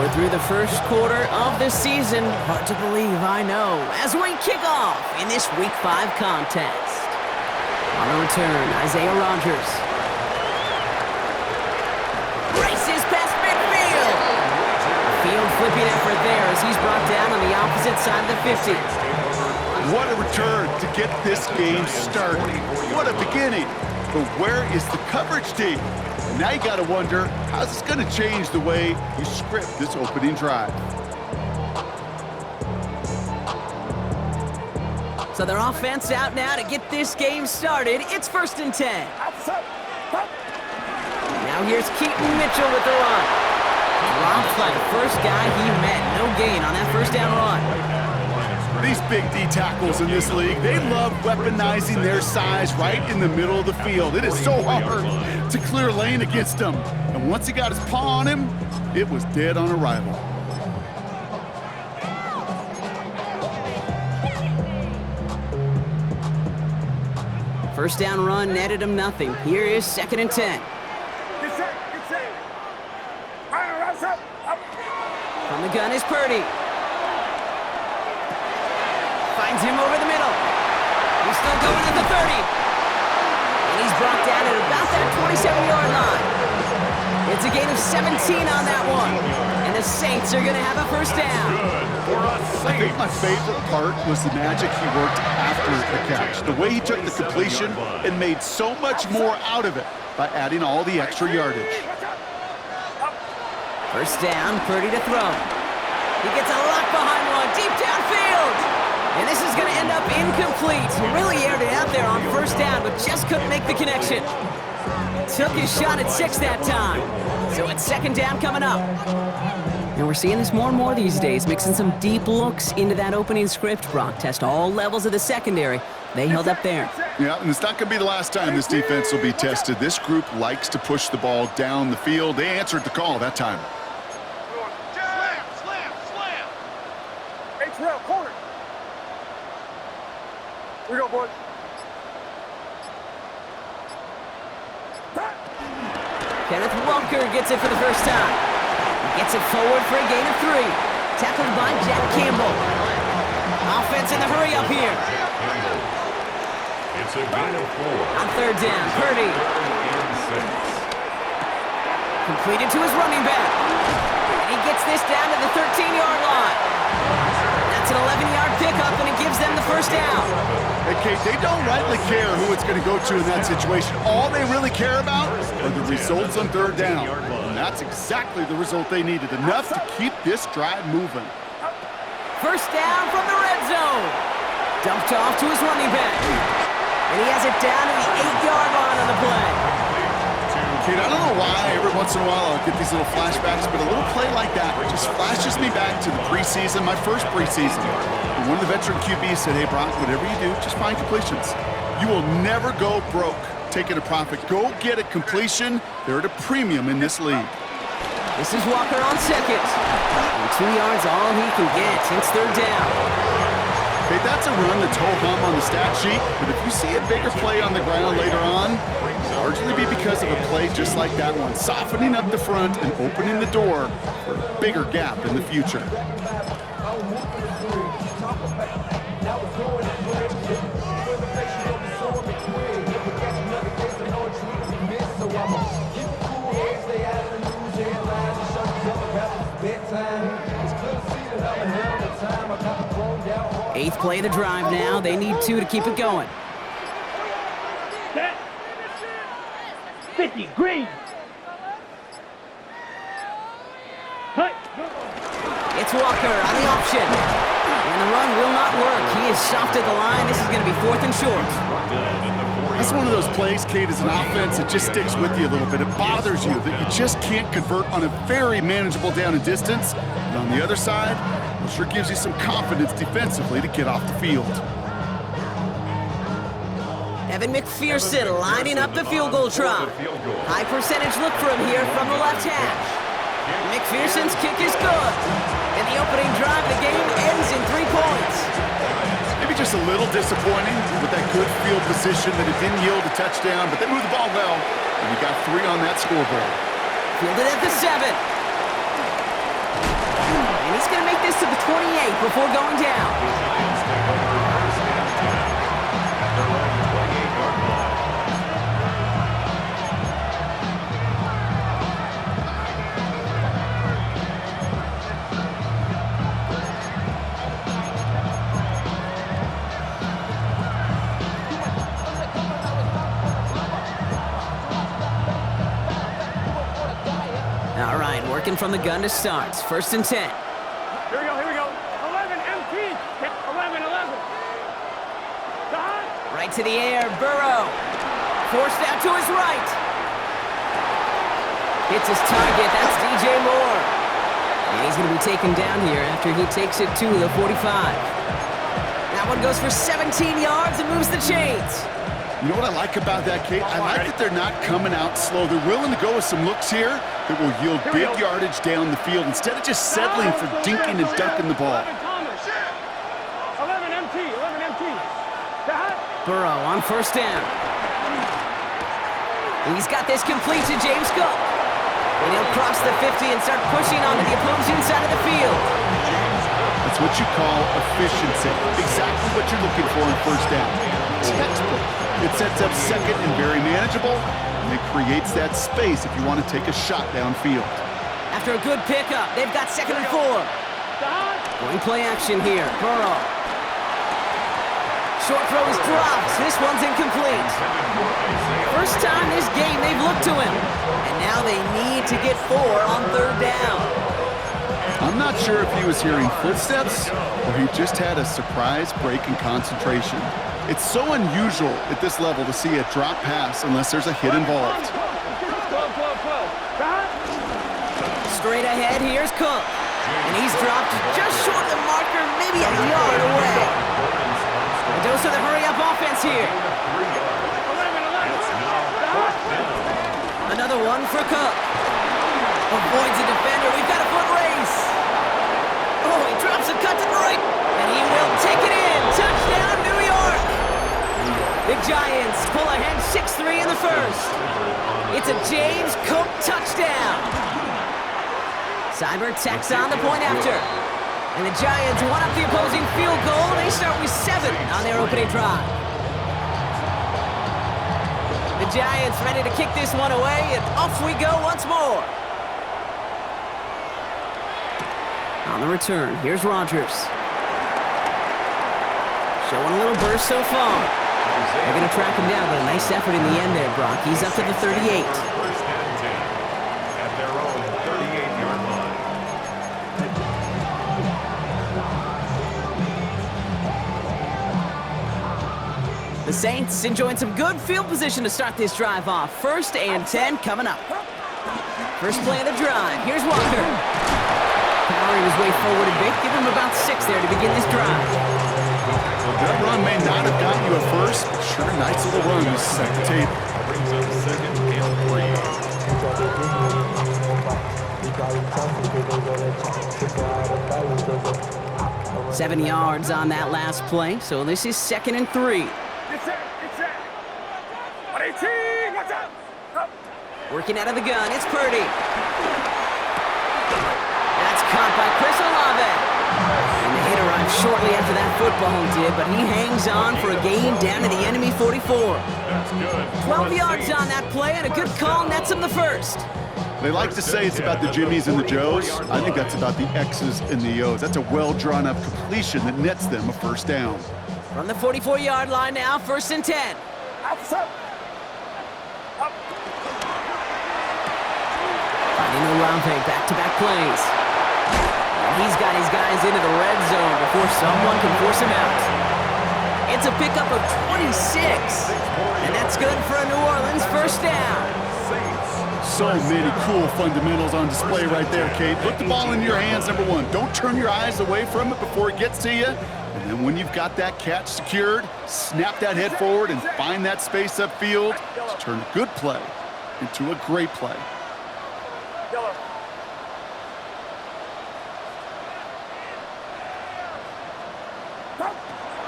We're through the first quarter of the season. Hard to believe, I know, as we kick off in this Week 5 contest. On the return, Isaiah Rodgers. Races past midfield. Field flipping effort there as he's brought down on the opposite side of the 50. What a return to get this game started. What a beginning. But where is the coverage team? And now you got to wonder, how's this going to change the way you script this opening drive? So their offense out now to get this game started. It's 1st and 10. Now here's Keaton Mitchell with the run. Dropped by the first guy he met. No gain on that first down run. These big D tackles in this league, they love weaponizing their size right in the middle of the field. It is so hard to clear lane against them. And once he got his paw on him, it was dead on arrival. First down run netted him nothing. Here is 2nd and 10. From the gun is Purdy. Finds him over the middle. He's still going at the 30. And he's brought down at about that 27-yard line. It's a gain of 17 on that one. And the Saints are going to have a first down. I think my favorite part was the magic he worked after the catch. The way he took the completion and made so much more out of it by adding all the extra yardage. First down, Purdy to throw. He gets a lock behind one, deep downfield. And this is going to end up incomplete. He really aired it out there on first down, but just couldn't make the connection. Took his shot at 6 that time. So it's 2nd down coming up. And we're seeing this more and more these days, mixing some deep looks into that opening script. Brock test all levels of the secondary. They held up there. Yeah, and it's not going to be the last time this defense will be tested. This group likes to push the ball down the field. They answered the call that time. Slam! H-Rail, corner. Here we go, boys. Kenneth Walker gets it for the first time. He gets it forward for a gain of 3. Tackled by Jack Campbell. Offense in the hurry up here. It's a gain of 4. On 3rd down, Purdy. Completed to his running back. And he gets this down to the 13-yard line. That's an 11-yard pickup, and it gives them the first down. Hey, Kate, they don't rightly care who it's going to go to in that situation. All they really care about are the results on 3rd down. And that's exactly the result they needed, enough to keep this drive moving. First down from the red zone. Dumped off to his running back. And he has it down to the 8-yard line on the play. Kate, I don't know why every once in a while I'll get these little flashbacks, but a little play like that just flashes me back to the preseason, my first preseason. And one of the veteran QBs said, hey, Brock, whatever you do, just find completions. You will never go broke taking a profit. Go get a completion. They're at a premium in this league. This is Walker on 2nd. And 2 yards all he can get. It's 3rd down. Okay, that's a run that's ho-hum on the stat sheet, but if you see a bigger play on the ground later on, it'll largely be because of a play just like that one, softening up the front and opening the door for a bigger gap in the future. Eighth play of the drive now. They need 2 to keep it going. 50, green. It's Walker on the option. And the run will not work. He is soft at the line. This is going to be 4th and short. That's one of those plays, Kate, as an offense that just sticks with you a little bit. It bothers you that you just can't convert on a very manageable down and distance. But on the other side, it sure gives you some confidence defensively to get off the field. Evan McPherson lining up the field goal try. High percentage look for him here from the left hash. McPherson's kick is good. And the opening drive of the game ends in 3 points. Maybe just a little disappointing with that good field position that it didn't yield a touchdown, but they moved the ball well, and you got 3 on that scoreboard. Fielded at the 7. he's going to make this to the 28 before going down. All right, working from the gun to start. 1st and 10. Here we go, here we go. 11 MT. 11. Right to the air, Burrow. Forced out to his right. Hits his target, that's DJ Moore. And he's going to be taken down here after he takes it to the 45. That one goes for 17 yards and moves the chains. You know what I like about that, Kate? I like that they're not coming out slow. They're willing to go with some looks here that will yield big yardage down the field instead of just settling for dinking and ducking the ball. 11 MT. Burrow on 1st down. He's got this complete to James Cook. And he'll cross the 50 and start pushing onto the opposing side of the field. That's what you call efficiency. Exactly what you're looking for in 1st down. Textbook. It sets up 2nd and very manageable, and it creates that space if you want to take a shot downfield. After a good pickup, they've got 2nd and 4. Going play action here. Burrow. Short throw is dropped. This one's incomplete. First time this game they've looked to him. And now they need to get 4 on 3rd down. I'm not sure if he was hearing footsteps or he just had a surprise break in concentration. It's so unusual at this level to see a drop pass unless there's a hit involved. Straight ahead, here's Cook. And he's dropped just short of the marker, maybe a yard away. A dose of the hurry-up offense here. Another one for Cook. Avoids a defender. We've got a foot race. Oh, he drops a cut to the right. And he will take it in. Touchdown, New York. The Giants pull ahead 6-3 in the 1st. It's a James Cook touchdown. Cyber tacks on the point after. And the Giants one up the opposing field goal. They start with 7 on their opening drive. The Giants ready to kick this one away, and off we go once more. On the return, here's Rodgers. Showing a little burst so far. They're going to track him down, but a nice effort in the end there, Brock. He's up to the 38. At their own 38-yard line. The Saints enjoying some good field position to start this drive off. 1st and 10 coming up. First play of the drive. Here's Walker. Powering his way forward a bit. Give him about 6 there to begin this drive. That run may not have gotten you a first, but sure, nice little run to set the table. Brings up 2nd and 3. 7 yards on that last play, so this is 2nd and 3. Get set. 118, watch out. Up. Working out of the gun, it's Purdy. That's caught by Chris Olave. And the hit arrived shortly after that football did, but he hangs on for a gain down to the enemy 44. That's good. 12 yards on that play, and a good call nets him the 1st. They like to say it's about the Jimmies and the Joes. I think that's about the X's and the O's. That's a well-drawn-up completion that nets them a 1st down. From the 44-yard line now, 1st and 10. Up. Finding Olave, back-to-back plays. And he's got his guys into the red zone before someone can force him out. It's a pickup of 26, and that's good for a New Orleans 1st down. So many cool fundamentals on display right there, Kate. Put the ball in your hands, number 1. Don't turn your eyes away from it before it gets to you. And then when you've got that catch secured, snap that head forward and find that space upfield to turn a good play into a great play.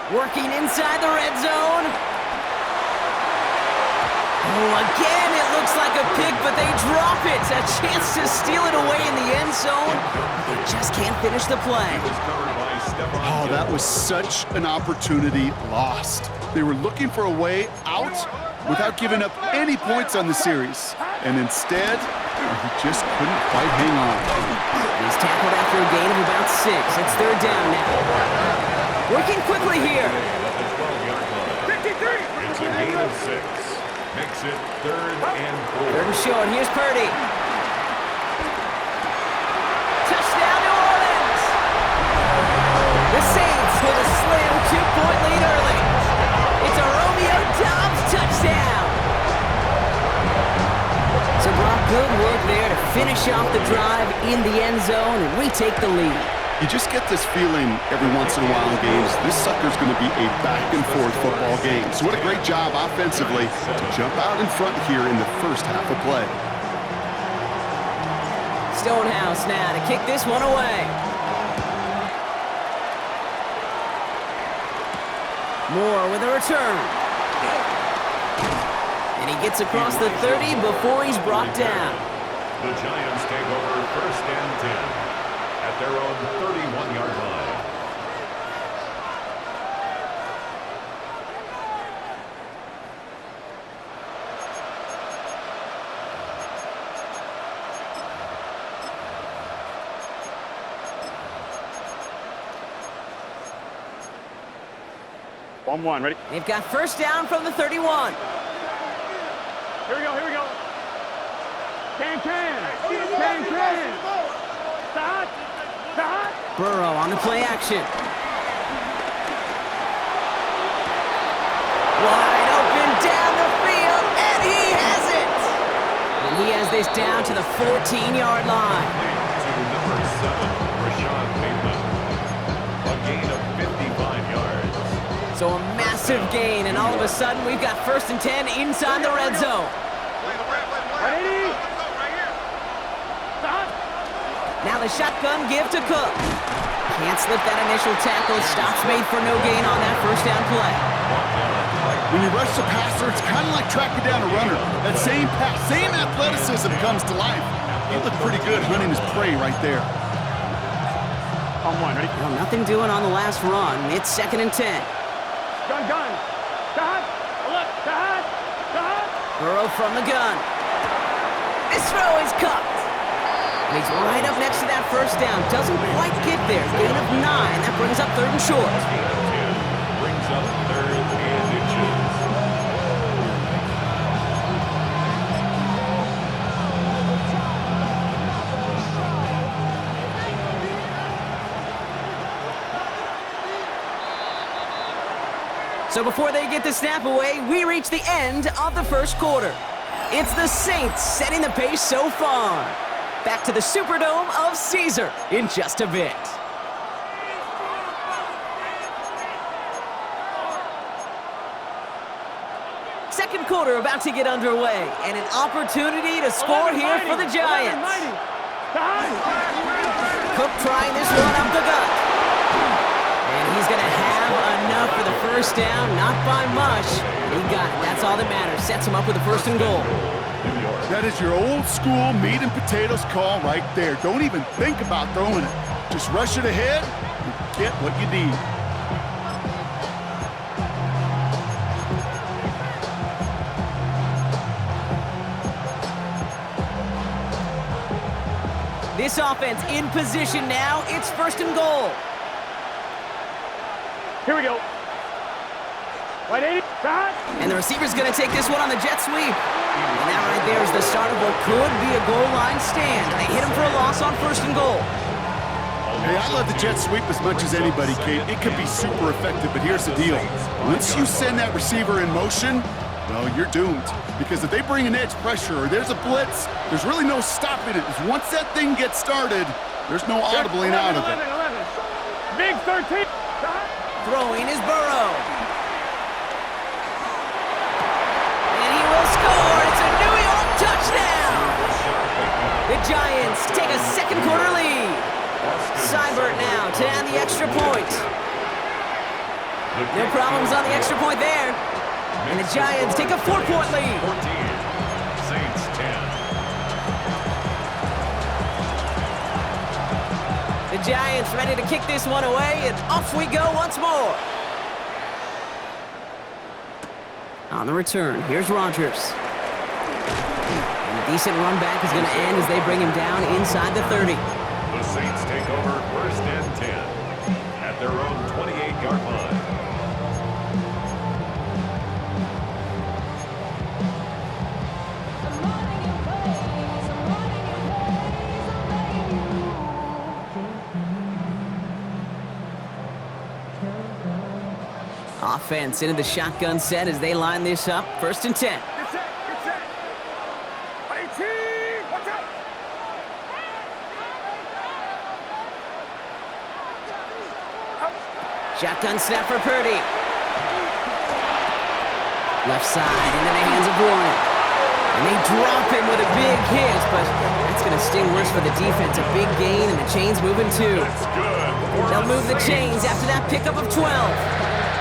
Working inside the red zone. Oh, again, it looks like a pick, but they drop it. A chance to steal it away in the end zone. They just can't finish the play. Oh, that was such an opportunity lost. They were looking for a way out without giving up any points on the series. And instead, he just couldn't quite hang on. He's tackled after a gain of about 6. It's third down now. Working quickly here. 53. It's a gain of 6. Makes it 3rd and 4. Third and short. Here's Purdy. Touchdown, New Orleans. The Saints with a slim 2-point lead early. It's a Romeo Doubs touchdown. So Brock, good work there to finish off the drive in the end zone and retake the lead. You just get this feeling every once in a while in games, this sucker's going to be a back-and-forth football game. So what a great job offensively to jump out in front here in the first half of play. Stonehouse now to kick this one away. Moore with a return. And he gets across the 30 before he's brought down. The Giants take over 1st and 10 at their own 31-yard line. One, ready? They've got first down from the 31. Here we go. Can. Stop. Burrow on the play action. Wide open down the field, and he has it! And he has this down to the 14-yard line. To number 7, Rashad Bateman. A gain of 55 yards. So a massive gain, and all of a sudden we've got 1st and 10 inside the red zone. Ready? Stop. Now the shotgun give to Cook. Can't slip that initial tackle. Stops made for no gain on that first down play. When you rush the passer, it's kind of like tracking down a runner. That same pass, same athleticism comes to life. He looked pretty good hunting his prey right there. On one, ready? Well, nothing doing on the last run. It's 2nd and 10. Gun. Stop. Burrow from the gun. This throw is caught. And he's right up next to that first down. Doesn't quite get there. Gain of 9. That brings up 3rd and short. Brings up 3rd and inches. So before they get the snap away, we reach the end of the first quarter. It's the Saints setting the pace so far. Back to the Superdome of Caesar in just a bit. Second quarter about to get underway, and an opportunity to score here for the Giants. Cook trying this one up the gut. And he's going to have enough for the first down, not by much. He got it. That's all that matters. Sets him up with a 1st and goal. That is your old school meat and potatoes call right there. Don't even think about throwing it. Just rush it ahead and get what you need. This offense in position now. It's 1st and goal. Here we go. 180. Stop. And the receiver's going to take this one on the jet sweep. And that right there is the start of what could be a goal line stand. They hit him for a loss on 1st and goal. Hey, I love the jet sweep as much as anybody, Kate. It could be super effective, but here's the deal. Once you send that receiver in motion, well, you're doomed. Because if they bring an edge pressure or there's a blitz, there's really no stopping it. Once that thing gets started, there's no audibling out of it. 11. Big 13. Stop. Throwing is Burrow. And he will score. It's a New York touchdown. The Giants take a second quarter lead. Seibert now to add the extra point. No problems on the extra point there. And the Giants take a 4-point lead. ready to kick this one away, and off we go once more. On the return, here's Rodgers. And a decent run back is going to end as they bring him down inside the 30. The Saints take over 1st and 10 at their own 28-yard line. Offense into the shotgun set as they line this up. 1st and 10. Get set, get set. 18, watch out. Shotgun snap for Purdy. Left side into the hands of Warren. And they drop him with a big hit, but that's going to sting worse for the defense. A big gain, and the chains moving too. That's good. They'll move the chains after that pickup of 12.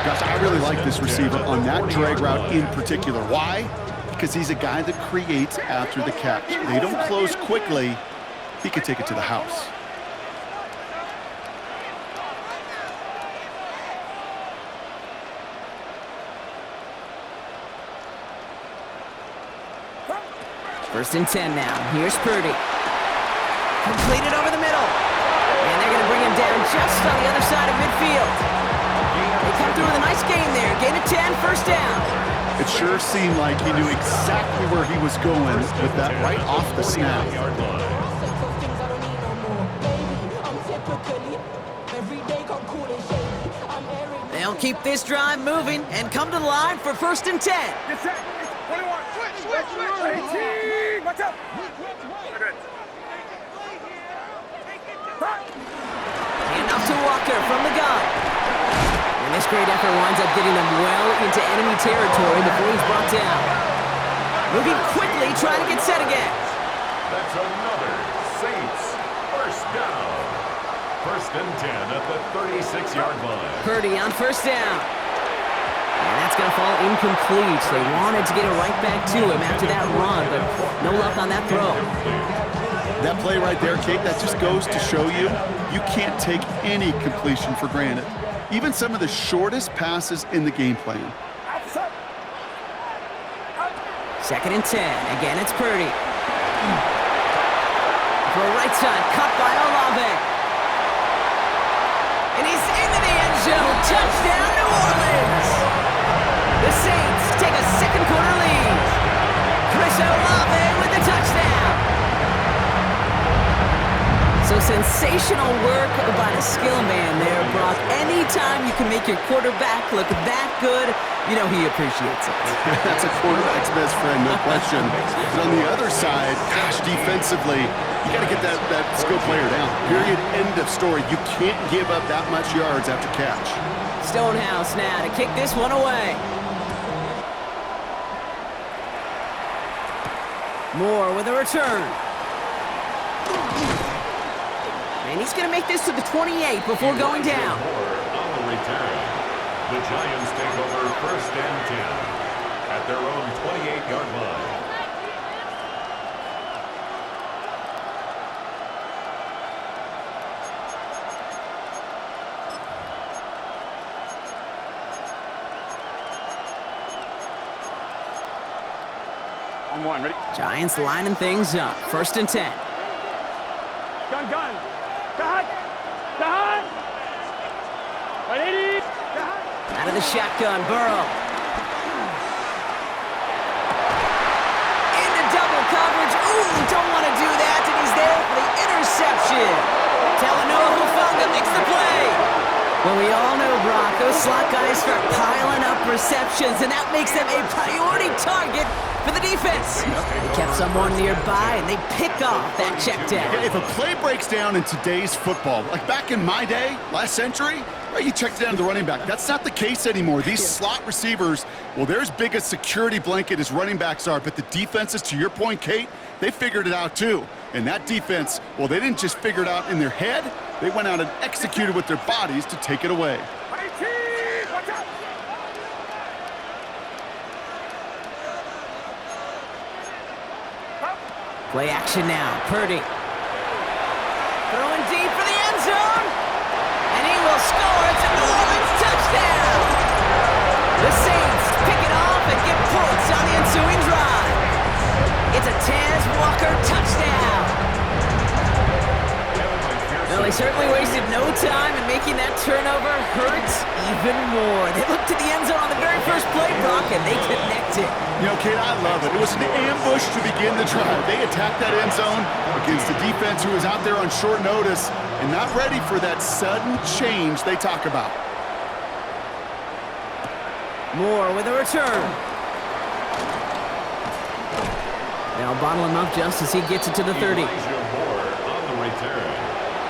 Gosh, I really like this receiver on that drag route in particular. Why? Because he's a guy that creates after the catch. They don't close quickly. He could take it to the house. First and 10 now. Here's Purdy. Completed over the middle. And they're going to bring him down just on the other side of midfield. They come through with a nice gain there. Gain of 10, 1st down. It sure seemed like he knew exactly where he was going with that right off the snap. They'll keep this drive moving and come to the line for 1st and 10. Get set. 21, switch. 18, watch out. Good. And up to Walker from the gun. And this great effort winds up getting them well into enemy territory before he's brought down. Moving quickly, trying to get set again. That's another Saints 1st down. 1st and 10 at the 36-yard line. Purdy on 1st down. And that's going to fall incomplete. They wanted to get it right back to him after that run, but no luck on that throw. That play right there, Kate, that just goes to show you, you can't take any completion for granted. Even some of the shortest passes in the game plan. 2nd and 10. Again, it's Purdy. For a right side, cut by Olave. And he's into the end zone. Touchdown, New Orleans. The Saints take a 2nd quarter lead. Chris Olave with the touchdown. So sensational work by the skill man there, Brock. Anytime you can make your quarterback look that good, you know he appreciates it. That's a quarterback's best friend, no question. But on the other side, gosh, defensively, you got to get that skill player down. Period, end of story. You can't give up that much yards after catch. Stonehouse now to kick this one away. Moore with a return. And he's going to make this to the 28 before going down. On the return, the Giants take over 1st and 10 at their own 28-yard line. On one, ready? Giants lining things up. 1st and 10. Gun. Dahan. 180. Dahan. Out of the shotgun, Burrow. Into double coverage. Ooh, don't want to do that, and he's there for the interception. Talanoa Hufanga makes the play. Well, we all know, Brock, those slot guys start piling up receptions, and that makes them a priority target for the defense. They kept someone nearby, and they pick off that check down. If a play breaks down in today's football, like back in my day, last century, right, you checked down to the running back. That's not the case anymore. These slot receivers, well, they're as big a security blanket as running backs are, but the defenses, to your point, Kate, they figured it out too. And that defense, well, they didn't just figure it out in their head. They went out and executed with their bodies to take it away. 18, watch out. Play action now. Purdy. Throwing deep for the end zone. score. It's a New Orleans touchdown. The Saints pick it off and get points on the ensuing drive. It's a Taz Walker touchdown. Well, they certainly wasted no time in making that turnover hurt even more. They looked to the end zone on the very first play, Brock, and they connected. You know, Kate, I love it. It was an ambush to begin the drive. They attacked that end zone against the defense who was out there on short notice and not ready for that sudden change they talk about. Moore with a return. They'll bottle him up just as he gets it to the 30. Elijah Moore on the return.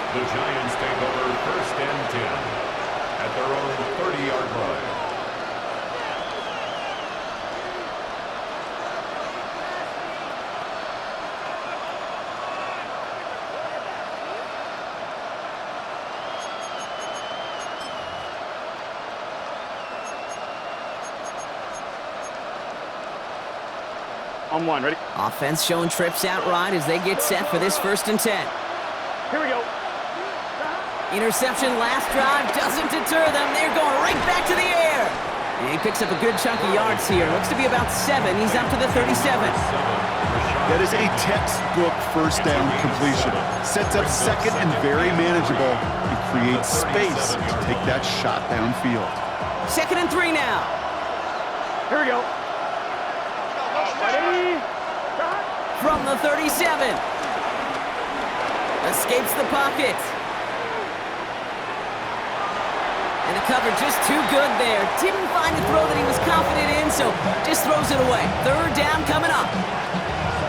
The Giants take over 1st and 10 at their own 30-yard line. On one, ready? Offense showing trips out right as they get set for this 1st and 10. Here we go. Interception last drive doesn't deter them. They're going right back to the air. And he picks up a good chunk of yards here. Looks to be about 7. He's up to the 37. That is a textbook first down completion. Sets up second and very manageable and creates space to take that shot downfield. 2nd and 3 now. Here we go. Ready? From the 37. Escapes the pocket. And the cover just too good there. Didn't find a throw that he was confident in, so just throws it away. 3rd down coming up.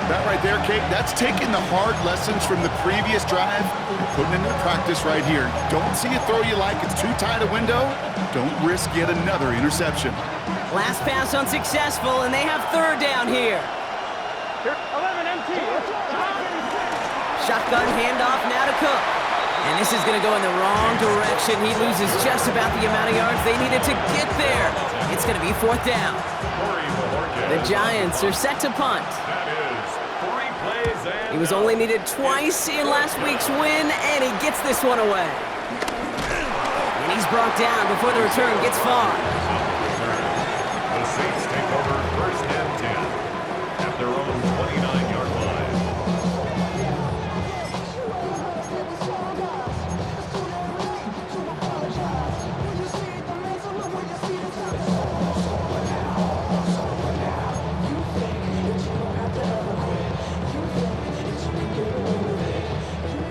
That right there, Kate, that's taking the hard lessons from the previous drive and putting it into practice right here. Don't see a throw you like, it's too tight a window. Don't risk yet another interception. Last pass unsuccessful, and they have 3rd down here. Here, 11 MT. Shotgun handoff now to Cook. And this is going to go in the wrong direction. He loses just about the amount of yards they needed to get there. It's going to be 4th down. The Giants are set to punt. He was only needed twice in last week's win, and he gets this one away. And he's brought down before the return gets far. The Saints take over 1st and 10 at their own 29-yard line.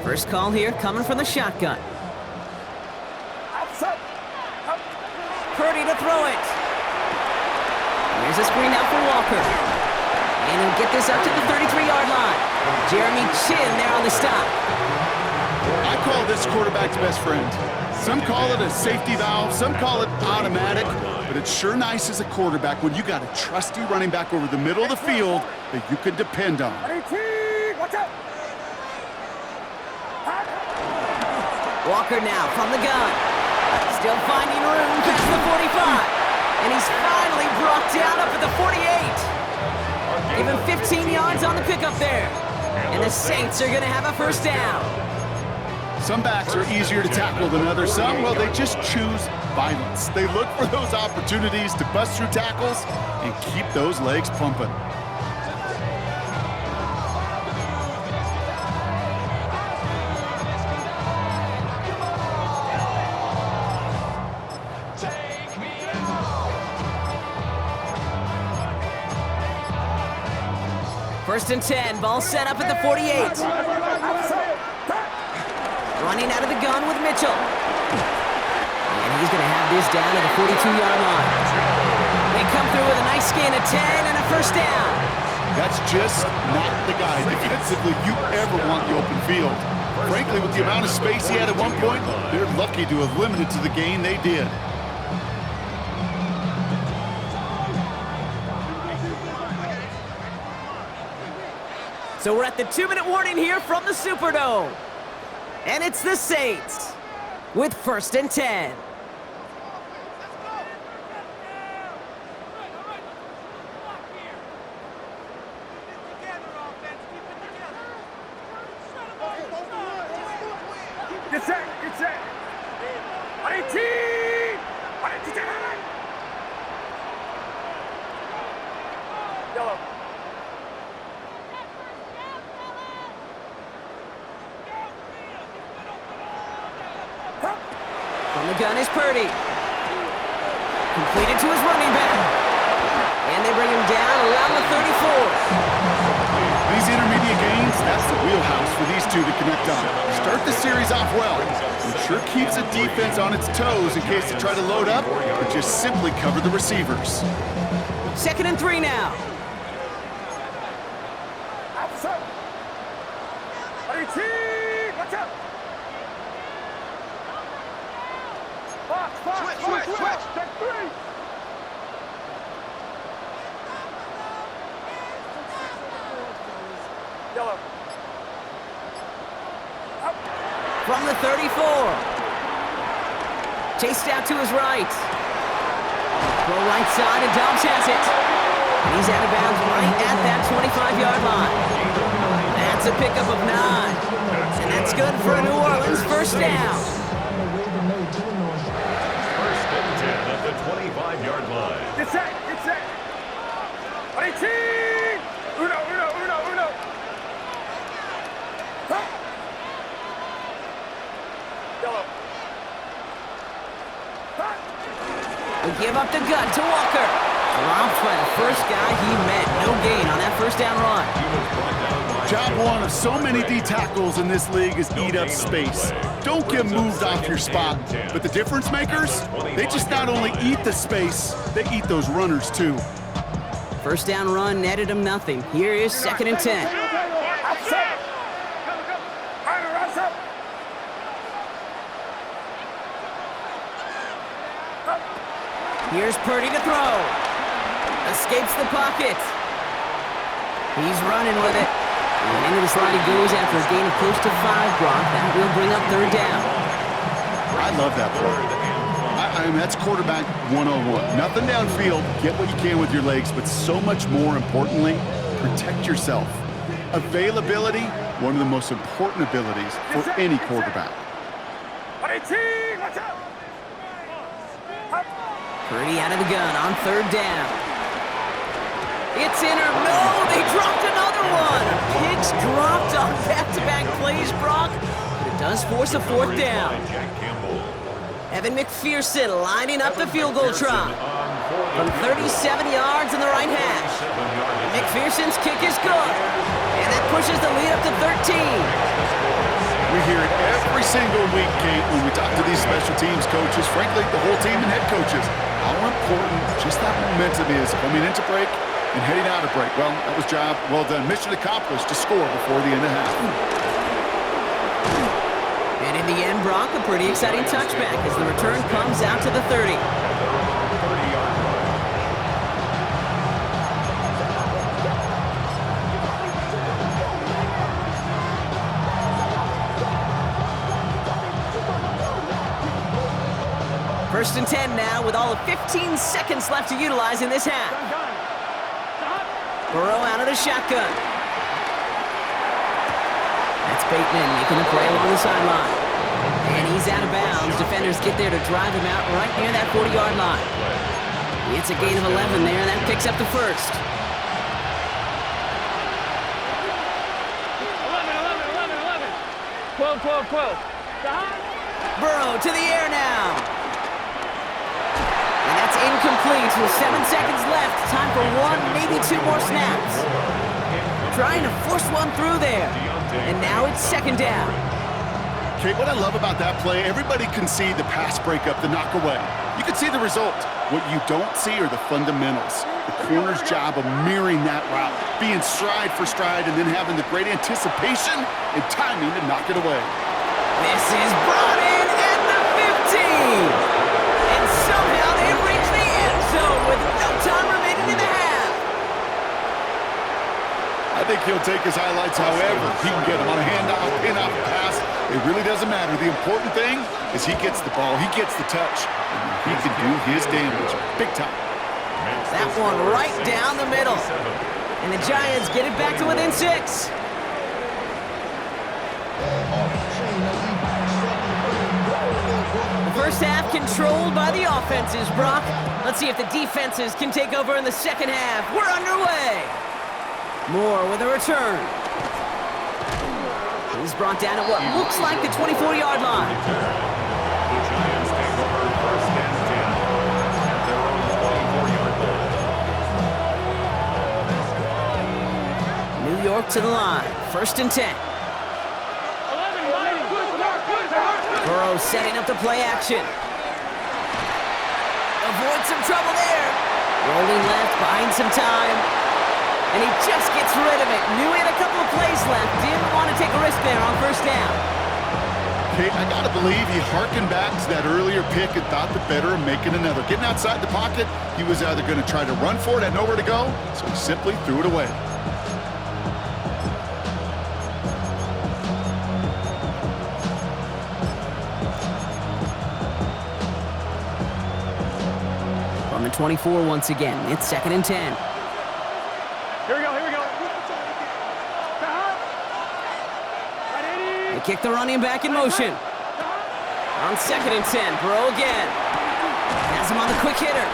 First call here coming from the shotgun. Outside. Purdy to throw it. Here's a screen out for Walker. And he'll get this up to the 33-yard line. Jeremy Chin there on the stop. I call this quarterback's best friend. Some call it a safety valve, some call it automatic, but it's sure nice as a quarterback when you got a trusty running back over the middle of the field that you can depend on. 18. Watch out. Walker now from the gun. Still finding room past the 45. And he's finally brought down up at the 48. Give him 15 yards on the pickup there. And the Saints are going to have a 1st down. Some backs are easier to tackle than others. Some, well, they just choose violence. They look for those opportunities to bust through tackles and keep those legs pumping. First and 10, ball set up at the 48. Running out of the gun with Mitchell. And he's going to have this down at the 42-yard line. They come through with a nice gain of 10 and a 1st down. That's just not the guy defensively you ever want the open field. Frankly, with the amount of space he had at one point, they're lucky to have limited to the gain they did. So we're at the 2-minute warning here from the Superdome. And it's the Saints with 1st and 10. Get set. Get set. 18! 118! Yellow. From the gun is Purdy. Completed to his running back. And they bring him down around the 34. These intermediate gains, that's the wheelhouse for these two to connect on. Start the series off well. It sure keeps the defense on its toes in case they try to load up or just simply cover the receivers. 2nd and 3 now. Outside. 18! Watch out! Switch! Take 3! Yellow. From the 34. Chased out to his right. Throw right side and Dobbs has it. And he's out of bounds right at that 25-yard line. That's a pickup of 9. And that's good for a New Orleans first down. First and 10 at the 25-yard line. Get set! 18! Uno! Huh. Yellow. We give up the gun to Walker. Dropped by the first guy he met. No gain on that first down run. Job one of so many D tackles in this league is eat up space. Don't get moved off your spot. But the difference makers, they just not only eat the space, they eat those runners too. First down run netted him nothing. Here is 2nd and 10. Outside. Here's Purdy to throw. Escapes the pocket. He's running with it. And into the slot he goes after a gain of close to 5, Brock. That will bring up 3rd down. I love that play. I mean, that's quarterback 101. Nothing downfield, get what you can with your legs, but so much more importantly, protect yourself. Availability, one of the most important abilities for any quarterback. 18! Watch out! Purdy out of the gun on 3rd down. It's in or no, they dropped another one. Pigs dropped on back-to-back plays, Brock. But it does force a 4th down. Evan McPherson lining up the field goal try. From 37 yards in the right hash. McPherson's kick is good. And that pushes the lead up to 13. We hear it every single week, Kate, when we talk to these special teams coaches, frankly, the whole team and head coaches, how important just that momentum is coming into break and heading out of break. Well, that was job well done. Mission accomplished to score before the end of half. And in the end, Brock, a pretty exciting touchback as the return comes out to the 30. First and 10 now with all of 15 seconds left to utilize in this half. Burrow out of the shotgun. That's Bateman making the play along the sideline. And he's out of bounds. Defenders get there to drive him out right near that 40-yard line. It's a gain of 11 there, and that picks up the first. 12. Burrow to the air now. And that's incomplete with 7 seconds left. Time for 1, maybe 2 more snaps. Trying to force one through there. And now it's 2nd down. Kate, what I love about that play, everybody can see the pass breakup, the knock away. You can see the result. What you don't see are the fundamentals. The corner's job of mirroring that route, being stride for stride, and then having the great anticipation and timing to knock it away. This is brought in at the 15. And somehow they reach the end zone with no time remaining in the half. I think he'll take his highlights however he can get them on a handoff, pin-off, pass. It really doesn't matter. The important thing is he gets the ball, he gets the touch, and he can do his damage big time. That one right down the middle. And the Giants get it back to within 6. The First half controlled by the offenses, Brock. Let's see if the defenses can take over in the second half. We're underway. Moore with a return. He's brought down at what looks like the 24-yard line. The Giants take over first and 10 at their own 24-yard line. New York to the line. First and 10. Burrow setting up the play action. Avoid some trouble there. Rolling left, buying some time. And he just gets rid of it. Knew he had a couple of plays left. Didn't want to take a risk there on first down. Okay, I gotta believe he harkened back to that earlier pick and thought the better of making another. Getting outside the pocket, he was either going to try to run for it, had nowhere to go, so he simply threw it away. On the 24 once again. It's second and 10. Here we go. They kick the running back in motion. On second and 10, Burrow again. Has him on the quick hitter.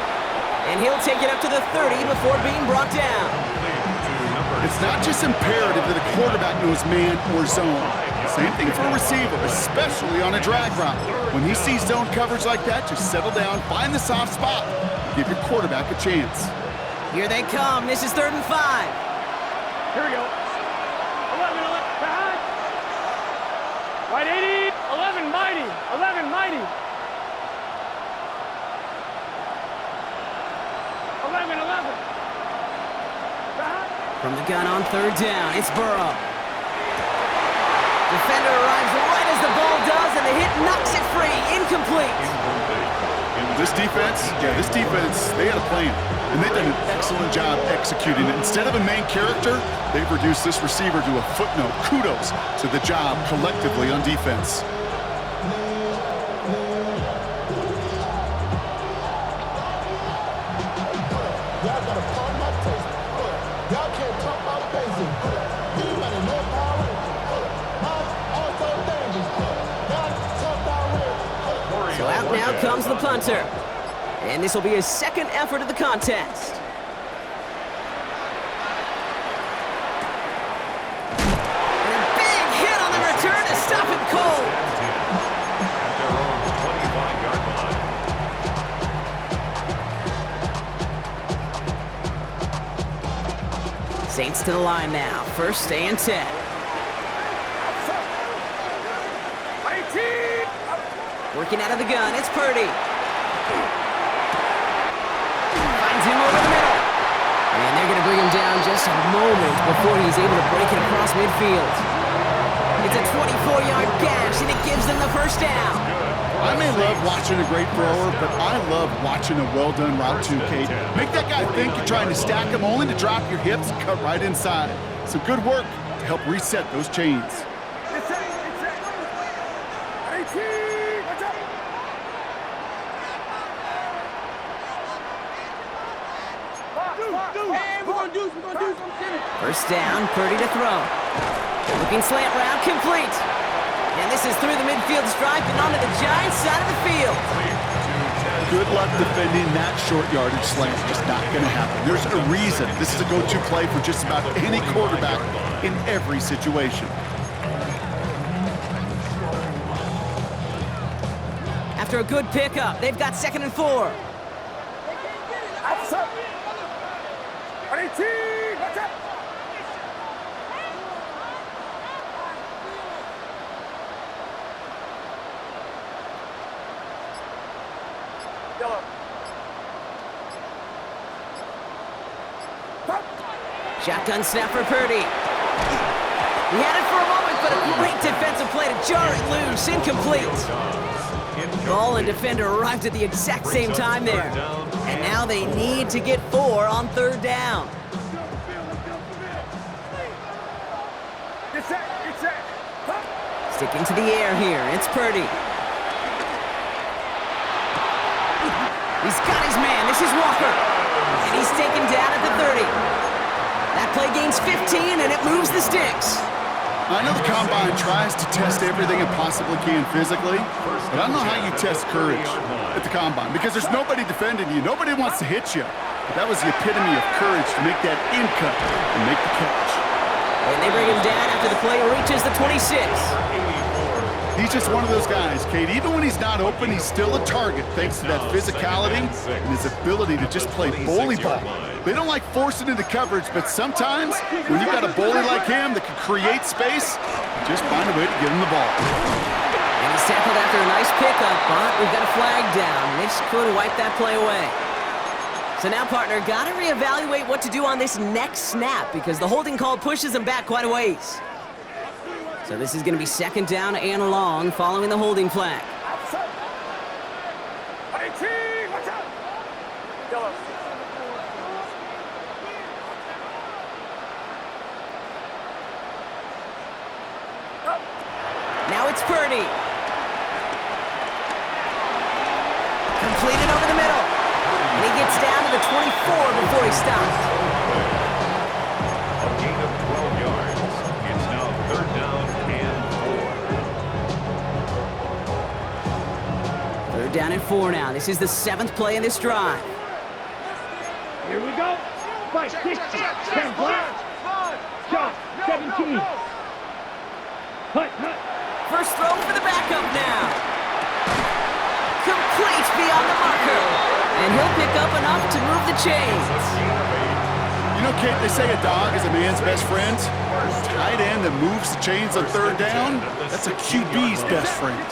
And he'll take it up to the 30 before being brought down. It's not just imperative that a quarterback knows man or zone. Same thing for a receiver, especially on a drag route. When he sees zone coverage like that, just settle down, find the soft spot, give your quarterback a chance. Here they come. This is third and 5. Here we go. 11, behind. Right 80, 11, mighty. 11, mighty. 11. Behind. From the gun on third down, it's Burrow. Defender arrives right as the ball does, and the hit knocks it free. Incomplete. This defense, they had a plan, and they've done an excellent job executing it. Instead of a main character, they've reduced this receiver to a footnote. Kudos to the job collectively on defense. Y'all got a part my taste. Y'all can't talk about basic. Anybody know power? Also dangerous. Y'all talk about red. So out now comes the punter. And this will be his second effort of the contest. And a big hit on the return to stop him cold. At their own 25-yard line. Saints to the line now. First and 10. 18. Working out of the gun, it's Purdy. Finds him over the middle. And they're going to bring him down just a moment before he's able to break it across midfield. It's a 24-yard gash, and it gives them the first down. I may love watching a great thrower, but I love watching a well-done route too, Kate. Make that guy think you're trying to stack him only to drop your hips and cut right inside. Some good work to help reset those chains. It's 18. Watch out. Hey, we're gonna do something. First down, Purdy to throw. Looking slant route, complete. And this is through the midfield stripe and onto the Giants side of the field. Good luck defending that short yardage slant. Just not going to happen. There's a reason this is a go-to play for just about any quarterback in every situation. After a good pickup, they've got second and 4. Outside. 18. Watch out. Yellow. Shotgun snap for Purdy. He had it for a moment, but a great defensive play to jar it loose. Incomplete. Ball and defender arrived at the exact same time there. And now they need to get 4 on third down. Get set. Sticking to the air here, it's Purdy. He's got his man, this is Walker. And he's taken down at the 30. That play gains 15 and it moves the sticks. I know the Combine tries to test everything it possibly can physically, but I don't know how you test courage at the Combine because there's nobody defending you. Nobody wants to hit you. But that was the epitome of courage to make that in cut and make the catch. And they bring him down after the play reaches the 26. He's just one of those guys, Kate. Even when he's not open, he's still a target thanks to that physicality and his ability to just play bully ball. They don't like forcing into coverage, but sometimes when you got a bully like him that can create space, just find a way to get him the ball. And he's tackled after a nice pickup, but we've got a flag down. This could wipe that play away. So now, partner, got to reevaluate what to do on this next snap because the holding call pushes him back quite a ways. So this is going to be second down and long following the holding flag. Now it's Purdy. Completed over the middle. And he gets down to the 24 before he stops. A gain of 12 yards. It's now third down and 4. Third down and 4 now. This is the 7th play in this drive. Here we go. 5-60. 10 flat. Shot. 17. Hut. First throw for the backup now. Complete beyond the marker. And he'll pick up enough to move the chains. You know, Kate, they say a dog is a man's best friend. Tight end that moves the chains on third down, that's a QB's best friend.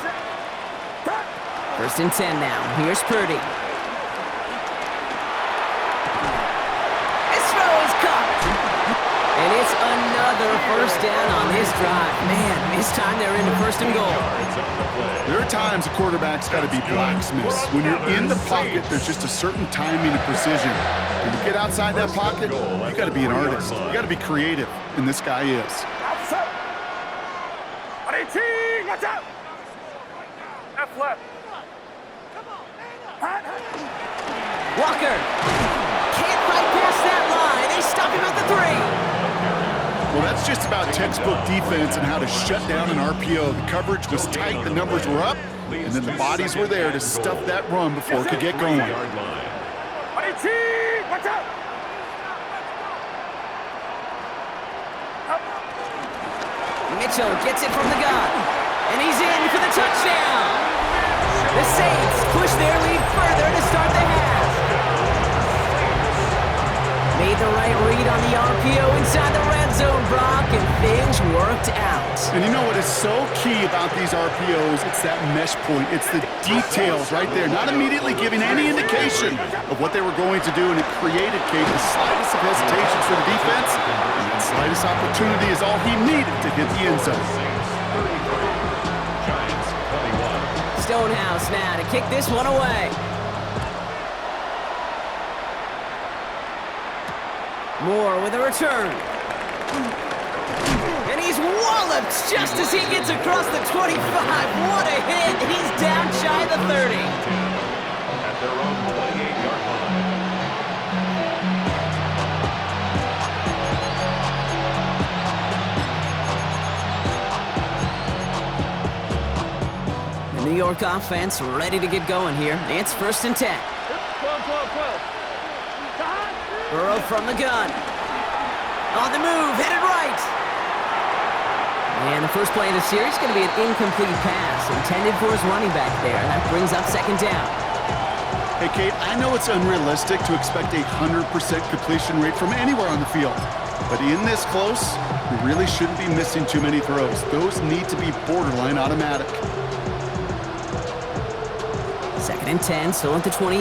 First and 10 now. Here's Purdy. His throw is caught. And it's another first down on this drive. Man, this time they're into first and goal. There are times a quarterback's got to be blacksmiths. When you're in the pocket, there's just a certain timing and precision. When you get outside that pocket, you got to be an artist. You got to be creative, and this guy is. Watch out! Left left. Walker can't fight past that line. They stop him at the 3. Well, that's just about textbook defense and how to shut down an RPO. The coverage was tight, the numbers were up, and then the bodies were there to stuff that run before it could get going. Watch out! Mitchell gets it from the gun, and he's in for the touchdown. The Saints push their lead further to start the half. Made the right read on the RPO inside the red zone, Brock, and things worked out. And you know what is so key about these RPOs? It's that mesh point. It's the details right there, not immediately giving any indication of what they were going to do, and it created, Kate, the slightest of hesitations for the defense, and that slightest opportunity is all he needed to hit the end zone. Stonehouse now to kick this one away. Moore with a return. And he's walloped just as he gets across the 25. What a hit. He's down shy of the 30. At their own 28-yard line. The New York offense ready to get going here. It's first and 10. 12. Burrow from the gun. On the move, headed right. And the first play of the series is going to be an incomplete pass intended for his running back there. That brings up second down. Hey, Kate, I know it's unrealistic to expect a 100% completion rate from anywhere on the field. But in this close, we really shouldn't be missing too many throws. Those need to be borderline automatic. Second and 10, still at the 28.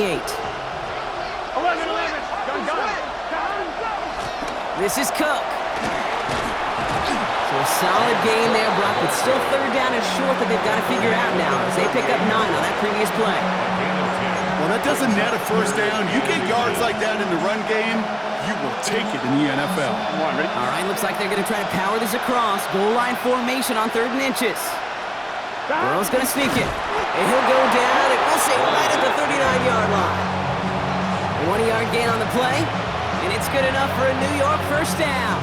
11. Gun. This is Cook. So a solid gain there, Brock, but still third down and short that they've got to figure out now as they pick up 9 on that previous play. Well, that doesn't net a first down. You get yards like that in the run game, you will take it in the NFL. All right, looks like they're going to try to power this across. Goal line formation on 3rd and inches. Burrow's going to sneak it. And he'll go down, and we'll say right at the 39-yard line. A 1-yard gain on the play, and it's good enough for a New York first down.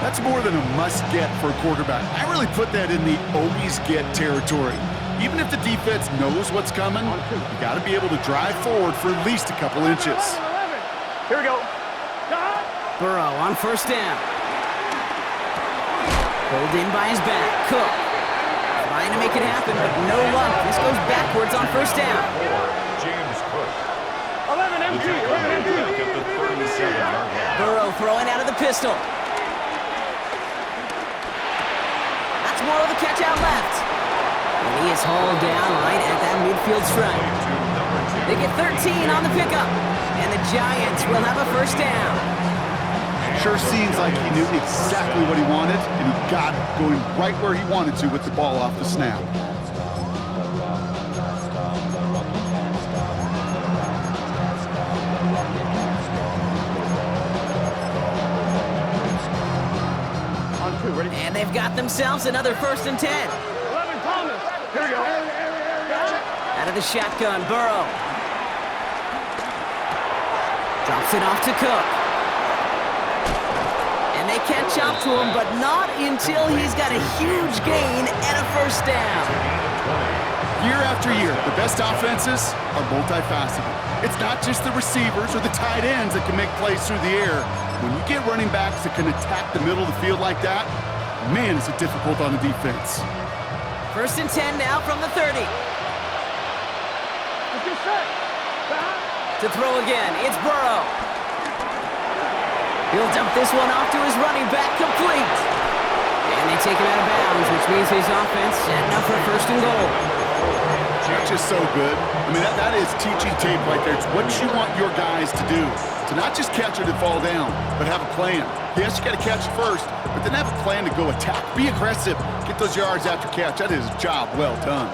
That's more than a must-get for a quarterback. I really put that in the always-get territory. Even if the defense knows what's coming, you got to be able to drive forward for at least a couple inches. Here we go. Burrow on first down. Pulled in by his back. Cook trying to make it happen, but no luck. This goes backwards on first down. James Cook. 11 MG. 11 MG. Back at the 37-yard line. Burrow throwing out of the pistol. That's more of the catch out left. And he is hauled down right at that midfield stripe. They get 13 on the pickup. And the Giants will have a first down. Sure seems like he knew exactly what he wanted, and he got it going right where he wanted to with the ball off the snap. On 2, ready? And they've got themselves another 1st and 10. 11 Thomas. Here we go. Out of the shotgun, Burrow. Drops it off to Cook. And they catch up to him, but not until he's got a huge gain and a first down. Year after year, the best offenses are multifaceted. It's not just the receivers or the tight ends that can make plays through the air. When you get running backs that can attack the middle of the field like that, man, is it difficult on the defense. 1st and 10 now from the 30. Let's get set. To throw again, it's Burrow. He'll dump this one off to his running back, complete. And they take him out of bounds, which means his offense setting up for 1st and goal. That's just so good. I mean, that is teaching tape right there. It's what you want your guys to do. To not just catch it and fall down, but have a plan. Yes, you got to catch it first, but then have a plan to go attack. Be aggressive. Get those yards after catch. That is a job well done.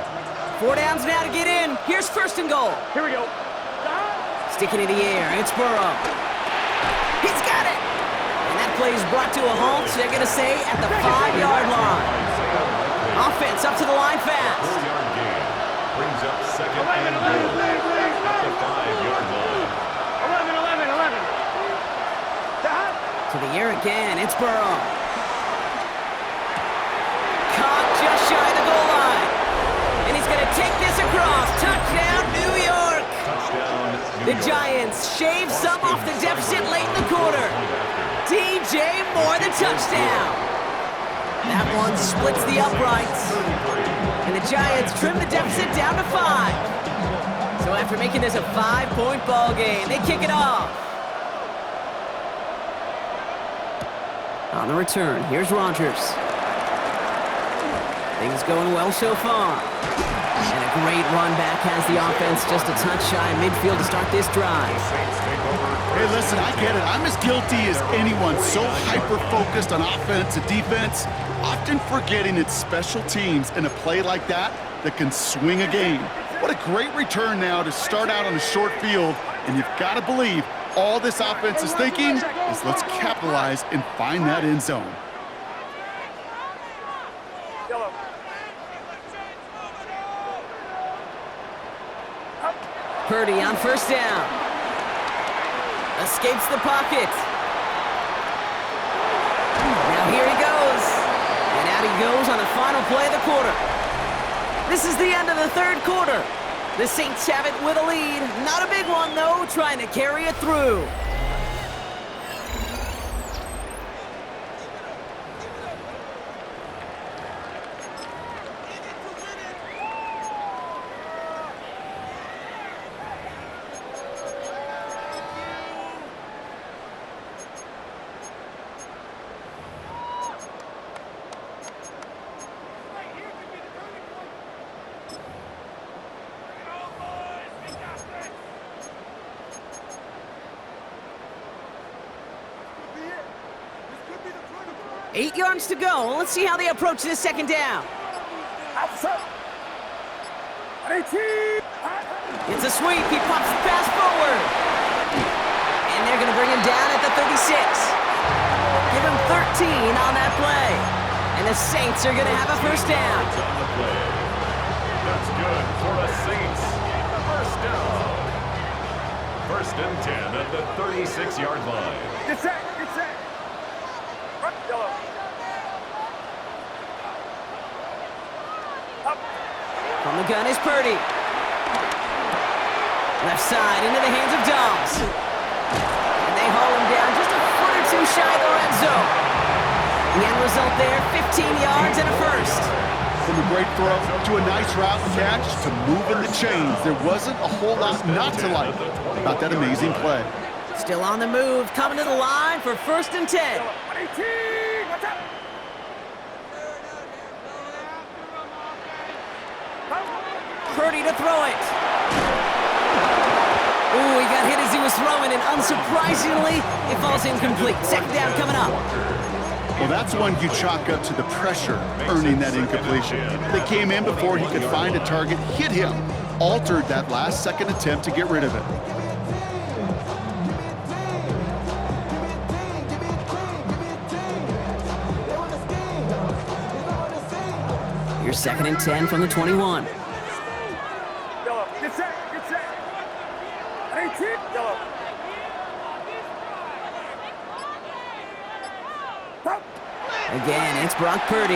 4 downs now to get in. Here's 1st and goal. Here we go. Sticking in the air, it's Burrow. He's got it! And that play is brought to a halt, they're going to say, at the 5-yard line. Offense up to the line fast. 4-yard gain. Brings up 2nd and goal at the 5-yard line. 11. To the air again, it's Burrow. Caught just shy of the goal line. And he's going to take this across. Touchdown, New York! Touchdown, The Giants shave some off the deficit late in the quarter. DJ Moore, the touchdown. That one splits the uprights. And the Giants trim the deficit down to 5. So after making this a 5-point ball game, they kick it off. On the return, here's Rodgers. Things going well so far. And a great run back has the offense just a touch shy of midfield to start this drive. Hey, listen, I get it. I'm as guilty as anyone. So hyper-focused on offense and defense, often forgetting it's special teams in a play like that that can swing a game. What a great return now to start out on a short field, and you've got to believe all this offense is thinking is let's capitalize and find that end zone. Purdy on 1st down. Escapes the pocket. Now here he goes. And out he goes on the final play of the quarter. This is the end of the 3rd quarter. The Saints have it with a lead. Not a big one, though, trying to carry it through. Eight yards to go. Let's see how they approach this 2nd down. It's a sweep. He pops the pass forward. And they're going to bring him down at the 36. Give him 13 on that play. And the Saints are going to have a 1st down. That's good for the Saints. 1st down. 1st and 10 at the 36-yard line. Get set. Yellow. Up. From the gun is Purdy. Left side into the hands of Dobbs. And they haul him down just a foot or two shy of the red zone. The end result there, 15 yards and a first. From a great throw to a nice route catch to moving the chains. There wasn't a whole lot not to like about that amazing play. Still on the move, coming to the line for 1st and 10. 118. Watch out. Purdy to throw it. Ooh, he got hit as he was throwing, and unsurprisingly, it falls incomplete. 2nd down coming up. Well, that's one you chalk up to the pressure earning that incompletion. They came in before he could find a target, hit him, altered that last second attempt to get rid of it. Here's 2nd and 10 from the 21. Yellow. Get set. Get set. 118. Yellow. Up. Again, it's Brock Purdy.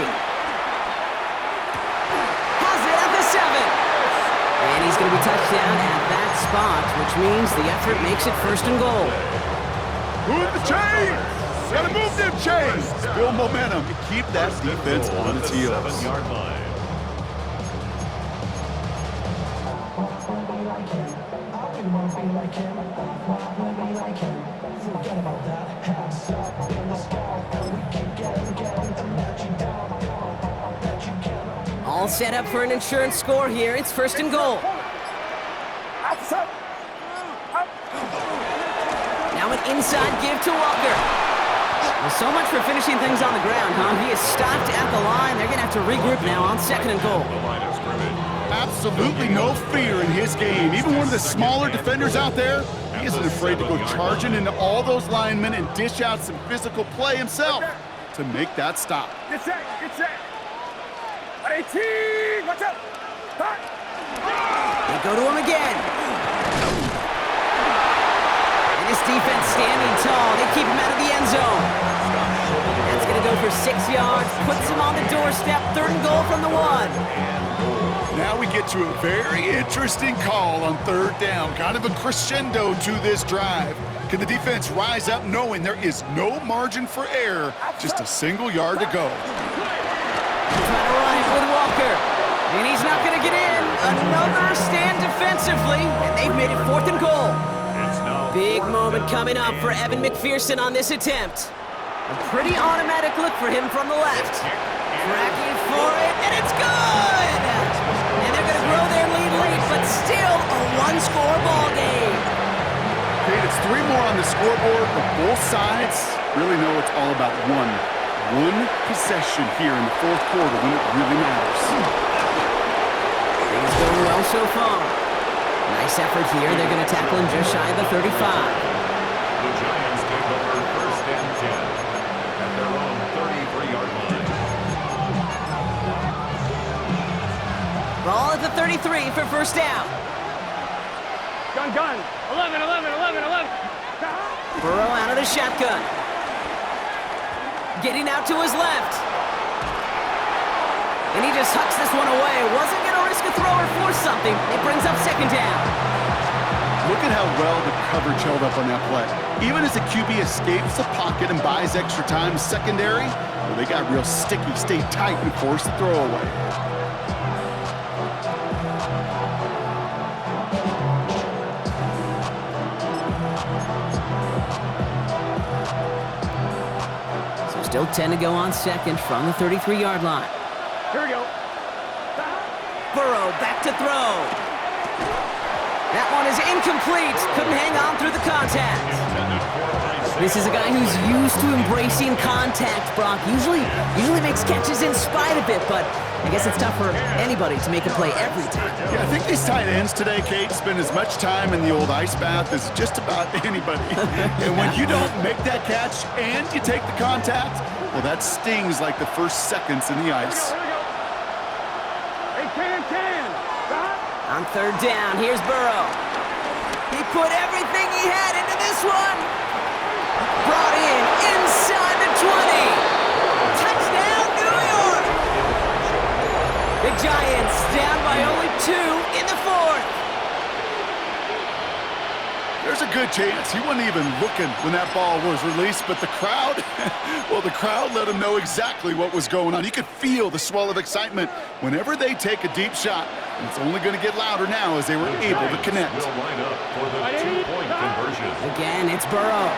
Has it at the 7. And he's going to be touched down at that spot, which means the effort makes it 1st and goal. Move the chains! Gotta move them chains! Build momentum to keep that defense on its heels. 7-yard line. All set up for an insurance score here. It's 1st and goal. Outside. Up. Now an inside give to Walker. Well, so much for finishing things on the ground, huh? He is stopped at the line. They're going to have to regroup now on 2nd and goal. The line of scrimmage. Absolutely no fear in his game. Even one of the smaller defenders out there, he isn't afraid to go charging into all those linemen and dish out some physical play himself to make that stop. Get set. Get set. 118. Watch out. Back. They go to him again. And his defense standing tall. They keep him out of the end zone. That's going to go for 6 yards. Puts him on the doorstep. 3rd and goal from the 1. Now we get to a very interesting call on 3rd down. Kind of a crescendo to this drive. Can the defense rise up knowing there is no margin for error? Just a single yard to go. Trying to run it with Walker. And he's not going to get in. Another stand defensively. And they've made it 4th and goal. It's now Big moment coming up for Evan McPherson on this attempt. A pretty automatic look for him from the left. Tracking for it, and it's good! And they're going to grow their lead late, but still a one-score ball game. Kate, it's 3 more on the scoreboard, but both sides really know it's all about one possession here in the 4th quarter when it really matters. Things going well so far. Nice effort here. They're going to tackle him just shy of the 35. the Giants take over 1st and 10 at their own 33-yard line. Ball at the 33 for 1st down. Gun. 11. Burrow out of the shotgun. Getting out to his left. And he just hucks this one away. Wasn't going to risk a throw or force something. It brings up 2nd down. Look at how well the coverage held up on that play. Even as the QB escapes the pocket and buys extra time secondary, well, they got real sticky, stayed tight, and forced the throw away. Still 10 to go on 2nd from the 33-yard line. Here we go. Burrow back to throw. That one is incomplete. Couldn't hang on through the contact. This is a guy who's used to embracing contact, Brock. Usually makes catches in spite of it, but I guess it's tough for anybody to make a play every time. Yeah, I think these tight ends today, Kate, spend as much time in the old ice bath as just about anybody. And when you don't make that catch and you take the contact, well, that stings like the first seconds in the ice. Here we go. Hey, can. On 3rd down, here's Burrow. He put everything he had into this one. Brought in inside the 20. good chance. He wasn't even looking when that ball was released, but the crowd, well, the crowd let him know exactly what was going on. You could feel the swell of excitement whenever they take a deep shot, and it's only going to get louder now as they were able to connect. Will line up for the two-point conversion. Again, it's Burrow.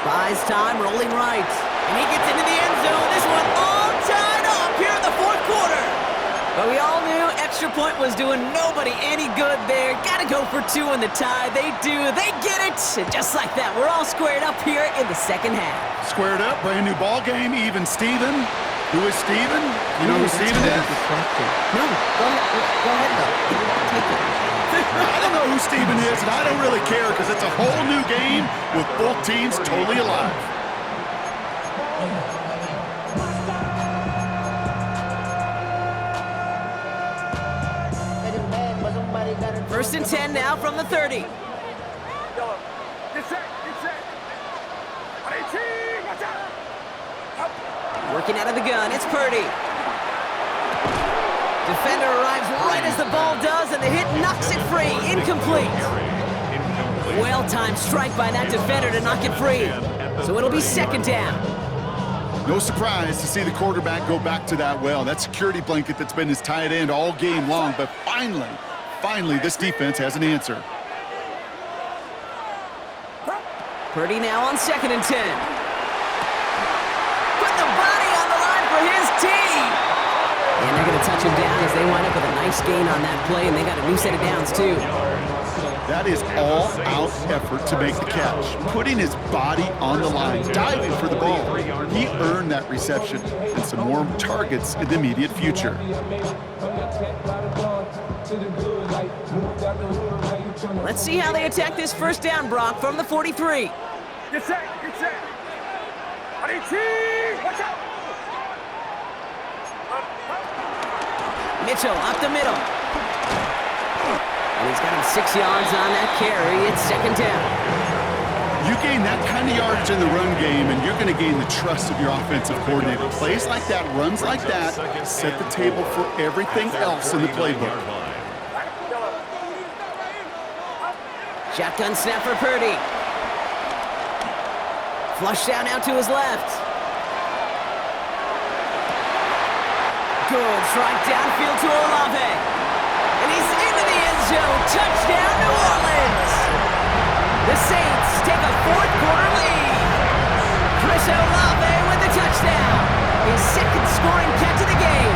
Buys time, rolling right. And he gets into the end zone. This one all tied up here in the fourth quarter. But we all knew extra point was doing nobody any good there. Got to go for two in the tie. They do. They get it. And just like that, we're all squared up here in the second half. Squared up, brand new ball game, even Steven. Who is Steven? You know who Steven is? No, go ahead though. Take it. I don't know who Steven is, and I don't really care because it's a whole new game with both teams totally alive. First and 10 now from the 30. Get set. 18, watch out. Working out of the gun, it's Purdy. Defender arrives right as the ball does, and the hit knocks it free. Incomplete. Well-timed strike by that defender to knock it free. So it'll be second down. No surprise to see the quarterback go back to that well. That security blanket that's been his tight end all game long, but finally, this defense has an answer. Purdy now on second and 10. Put the body on the line for his team. And they're going to touch him down as they wind up with a nice gain on that play, and they got a new set of downs, too. That is all-out effort to make the catch, putting his body on the line, diving for the ball. He earned that reception and some more targets in the immediate future. Let's see how they attack this first down, Brock, from the 43. Get set. 18, watch out. Mitchell up the middle. And he's got him 6 yards on that carry. It's second down. You gain that kind of yardage in the run game, and you're going to gain the trust of your offensive coordinator. Plays like that, runs like that, set the table for everything else in the playbook. Shotgun snap for Purdy. Flush down out to his left. Good strike downfield to Olave. And he's into the end zone. Touchdown, New Orleans. The Saints take a fourth quarter lead. Chris Olave with the touchdown. His second scoring catch of the game.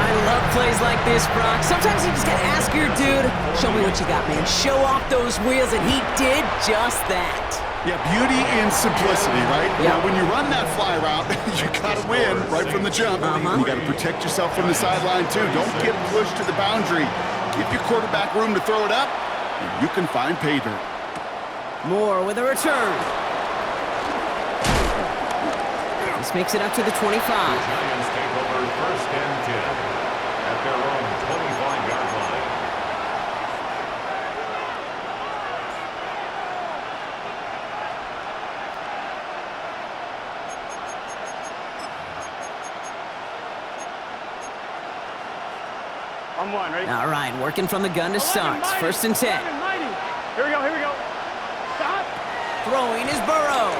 I love plays like this, Brock. Sometimes you just gotta ask your dude, show me what you got, man. Show off those wheels, and he did just that. Yeah, beauty in simplicity, right? Yeah. Now, when you run that fly route, you gotta win right from the jump. And you gotta protect yourself from the sideline, too. Don't get pushed to the boundary. Give your quarterback room to throw it up, and you can find pay dirt. Moore with a return. This makes it up to the 25. Giants take over first and 10 at their own 25-yard line. On one, ready? All right, working from the gun to start. First and 10. Here we go. Stop. Throwing is Burrow.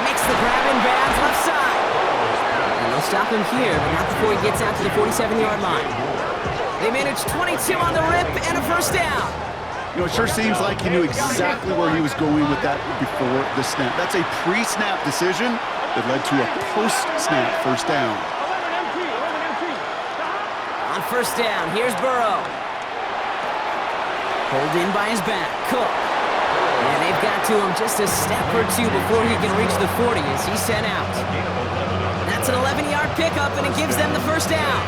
Makes the grab in bounds left side. And they'll stop him here, but not before he gets out to the 47-yard line. They managed 22 on the rip and a first down. You know, it sure seems like he knew exactly where he was going with that before the snap. That's a pre-snap decision that led to a post-snap first down. 11 MT. On first down, here's Burrow. Pulled in by his back, Cook. And they've got to him just a step or two before he can reach the 40 as he's sent out. That's an 11-yard pickup, and it gives them the first down.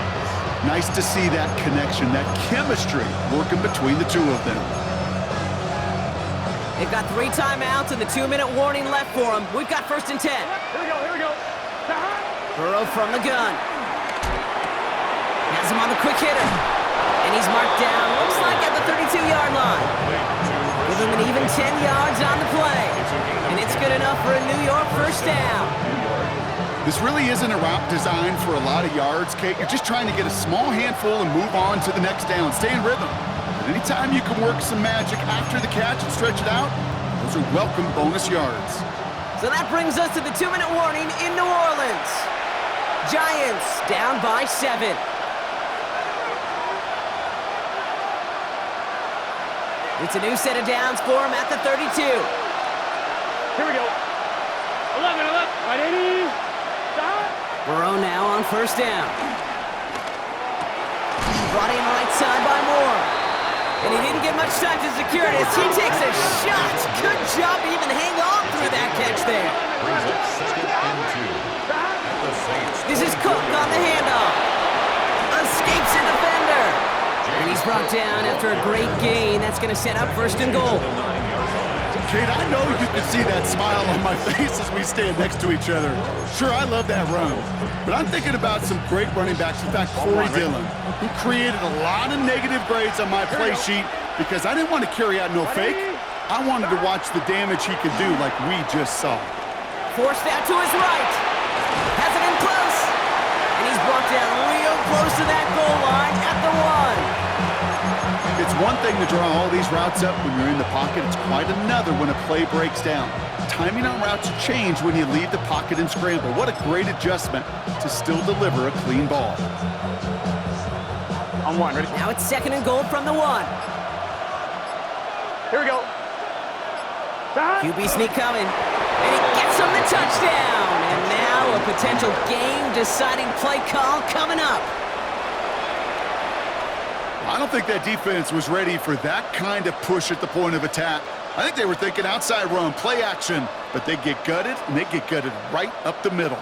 Nice to see that connection, that chemistry working between the two of them. They've got 3 timeouts and the 2-minute warning left for them. We've got first and 10. Here we go. Burrow from the gun. Has him on the quick hitter. And he's marked down, looks like at the 32-yard line. Give him an even 10 yards on the play. And it's good enough for a New York first down. This really isn't a route designed for a lot of yards, Kate. You're just trying to get a small handful and move on to the next down. Stay in rhythm. But anytime you can work some magic after the catch and stretch it out, those are welcome bonus yards. So that brings us to the 2-minute warning in New Orleans. Giants down by 7. It's a new set of downs for him at the 32. Here we go. 11. Right, 80. Stop. Burrow now on first down. Brought in right side by Moore. And he didn't get much time to secure it as he takes a shot. Good job to even hang on through that catch there. Brings up 2nd and 2. The Saints. This is Cook on the handoff. Escapes a defender. And he's brought down after a great gain. That's going to set up 1st and goal. Kate, I know you can see that smile on my face as we stand next to each other. Sure, I love that run. But I'm thinking about some great running backs. In fact, Corey Dillon, who created a lot of negative grades on my play sheet because I didn't want to carry out no fake. I wanted to watch the damage he could do like we just saw. Forced out to his right. Has it in close. And he's brought down real close to that goal line at the 1. It's one thing to draw all these routes up when you're in the pocket. It's quite another when a play breaks down. Timing on routes change when you leave the pocket and scramble. What a great adjustment to still deliver a clean ball. On 1, ready? Now it's 2nd and goal from the 1. Here we go. Stop. QB sneak coming. And he gets him the touchdown. And now a potential game-deciding play call coming up. I don't think that defense was ready for that kind of push at the point of attack. I think they were thinking outside run, play action, but they get gutted, and they get gutted right up the middle.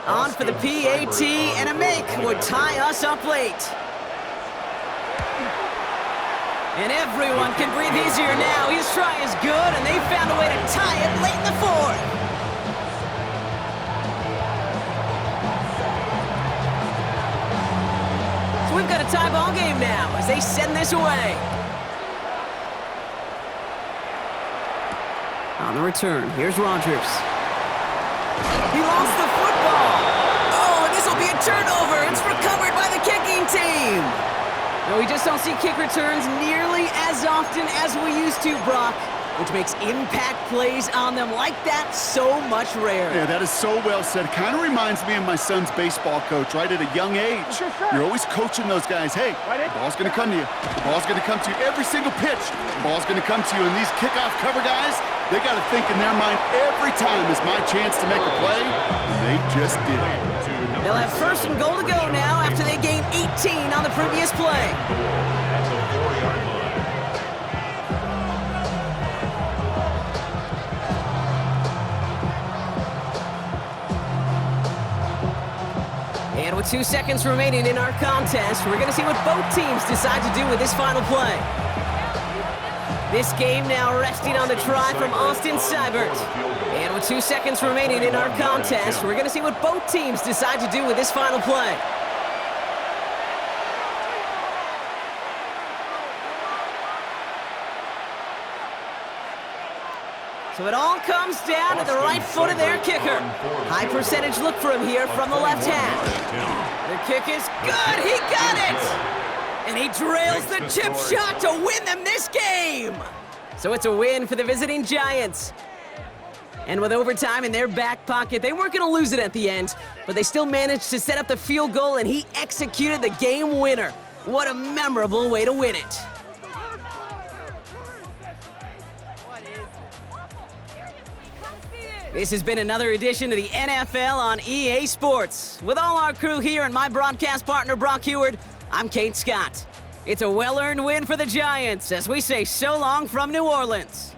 On for the PAT, and a make would tie us up late. And everyone can breathe easier now. His try is good, and they found a way to tie it late in the 4th. So we've got a tie ball game now as they send this away. On the return, here's Rodgers. He lost the football. Oh, and this will be a turnover. It's recovered by the kicking team. No, we just don't see kick returns nearly as often as we used to, Brock, which makes impact plays on them like that so much rarer. Yeah, that is so well said. Kind of reminds me of my son's baseball coach, right? At a young age, you're always coaching those guys. Hey, the ball's going to come to you. The ball's going to come to you. Every single pitch, the ball's going to come to you. And these kickoff cover guys, they got to think in their mind every time is my chance to make a play, and they just did. They'll have 1st and goal to go now after they gained 18 on the previous play. At the 4-yard line. And with 2 seconds remaining in our contest, we're going to see what both teams decide to do with this final play. This game now resting on the try from Austin Seibert. And with 2 seconds remaining in our contest, we're going to see what both teams decide to do with this final play. So it all comes down to the right foot of their kicker. High percentage look for him here from the left hash. The kick is good. He got it. And he drills the chip shot to win them this game. So it's a win for the visiting Giants. And with overtime in their back pocket, they weren't going to lose it at the end, but they still managed to set up the field goal, and he executed the game winner. What a memorable way to win it. This has been another edition of the NFL on EA Sports. With all our crew here and my broadcast partner, Brock Heward, I'm Kate Scott. It's a well-earned win for the Giants as we say so long from New Orleans.